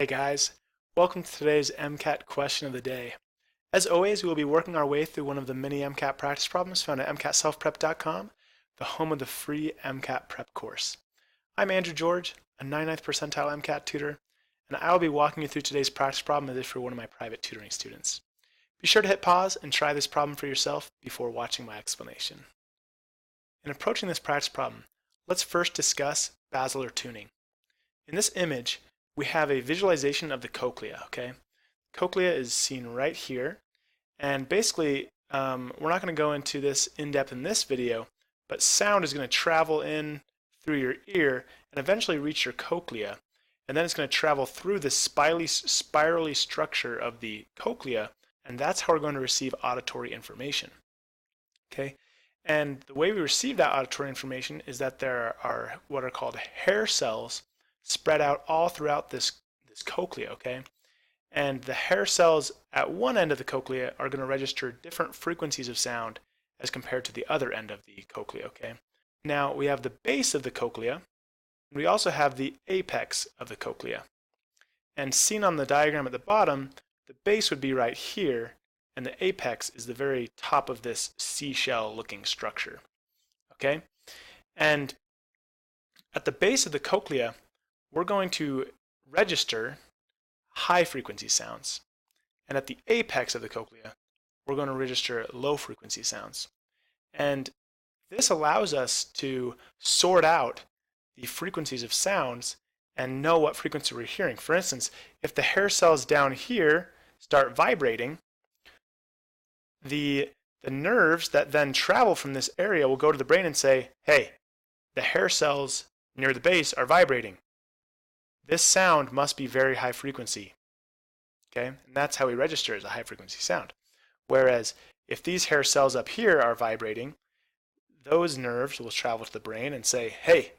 Hey guys, welcome to today's MCAT question of the day. As always, we will be working our way through one of the many MCAT practice problems found at MCATselfprep.com, the home of the free MCAT prep course. I'm Andrew George, a 99th percentile MCAT tutor, and I will be walking you through today's practice problem as if you're one of my private tutoring students. Be sure to hit pause and try this problem for yourself before watching my explanation. In approaching this practice problem, let's first discuss basilar tuning. In this image, we have a visualization of the cochlea, okay? Cochlea is seen right here, and basically, we're not going to go into this in depth in this video, but sound is going to travel in through your ear and eventually reach your cochlea, and then it's going to travel through the spirally structure of the cochlea, and that's how we're going to receive auditory information, okay? And the way we receive that auditory information is that there are what are called hair cells spread out all throughout this cochlea, okay? And the hair cells at one end of the cochlea are going to register different frequencies of sound as compared to the other end of the cochlea, okay? Now we have the base of the cochlea, and we also have the apex of the cochlea. And seen on the diagram at the bottom, the base would be right here, and the apex is the very top of this seashell looking structure, okay? And at the base of the cochlea, we're going to register high frequency sounds. And at the apex of the cochlea, we're going to register low frequency sounds. And this allows us to sort out the frequencies of sounds and know what frequency we're hearing. For instance, if the hair cells down here start vibrating, the nerves that then travel from this area will go to the brain and say, hey, the hair cells near the base are vibrating. This sound must be very high frequency, okay? And that's how we register as a high frequency sound. Whereas if these hair cells up here are vibrating, those nerves will travel to the brain and say, hey,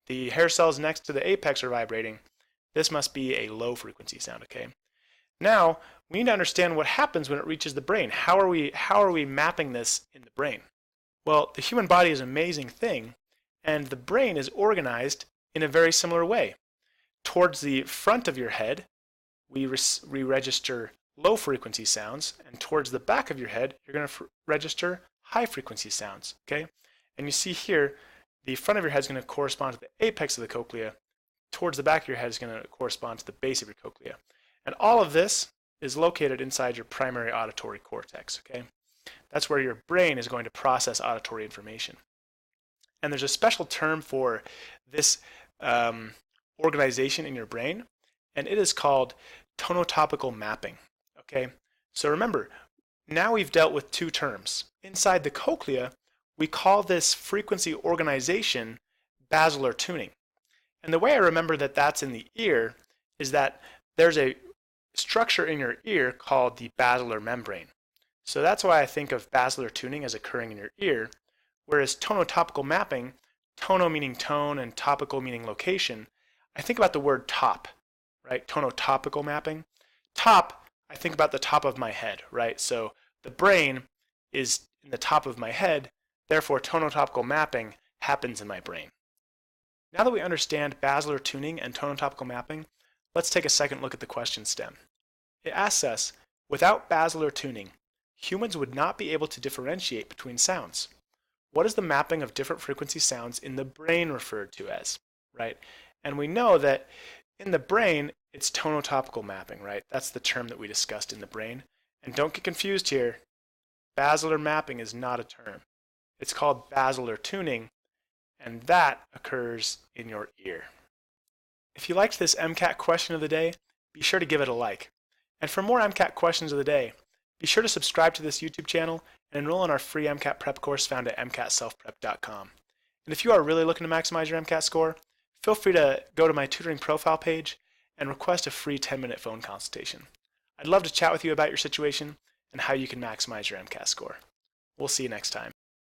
the hair cells next to the apex are vibrating. This must be a low frequency sound, okay? Now, we need to understand what happens when it reaches the brain. How are we mapping this in the brain? Well, the human body is an amazing thing, and the brain is organized in a very similar way. Towards the front of your head, we register low frequency sounds, and towards the back of your head, you're going to register high frequency sounds, okay? And you see here, the front of your head is going to correspond to the apex of the cochlea. Towards the back of your head is going to correspond to the base of your cochlea. And all of this is located inside your primary auditory cortex, okay? That's where your brain is going to process auditory information. And there's a special term for this organization in your brain, and it is called tonotopical mapping, okay? So remember, now we've dealt with two terms. Inside the cochlea, we call this frequency organization basilar tuning. And the way I remember that that's in the ear is that there's a structure in your ear called the basilar membrane. So that's why I think of basilar tuning as occurring in your ear, whereas tonotopical mapping, tono meaning tone and topical meaning location, I think about the word top, right? Tonotopical mapping. Top, I think about the top of my head, right? So the brain is in the top of my head, therefore tonotopical mapping happens in my brain. Now that we understand basilar tuning and tonotopical mapping, let's take a second look at the question stem. It asks us, without basilar tuning, humans would not be able to differentiate between sounds. What is the mapping of different frequency sounds in the brain referred to as, right? And we know that in the brain, it's tonotopical mapping, right? That's the term that we discussed in the brain. And don't get confused here. Basilar mapping is not a term. It's called basilar tuning, and that occurs in your ear. If you liked this MCAT question of the day, be sure to give it a like. And for more MCAT questions of the day, be sure to subscribe to this YouTube channel and enroll in our free MCAT prep course found at MCATselfprep.com. And if you are really looking to maximize your MCAT score, feel free to go to my tutoring profile page and request a free 10-minute phone consultation. I'd love to chat with you about your situation and how you can maximize your MCAT score. We'll see you next time.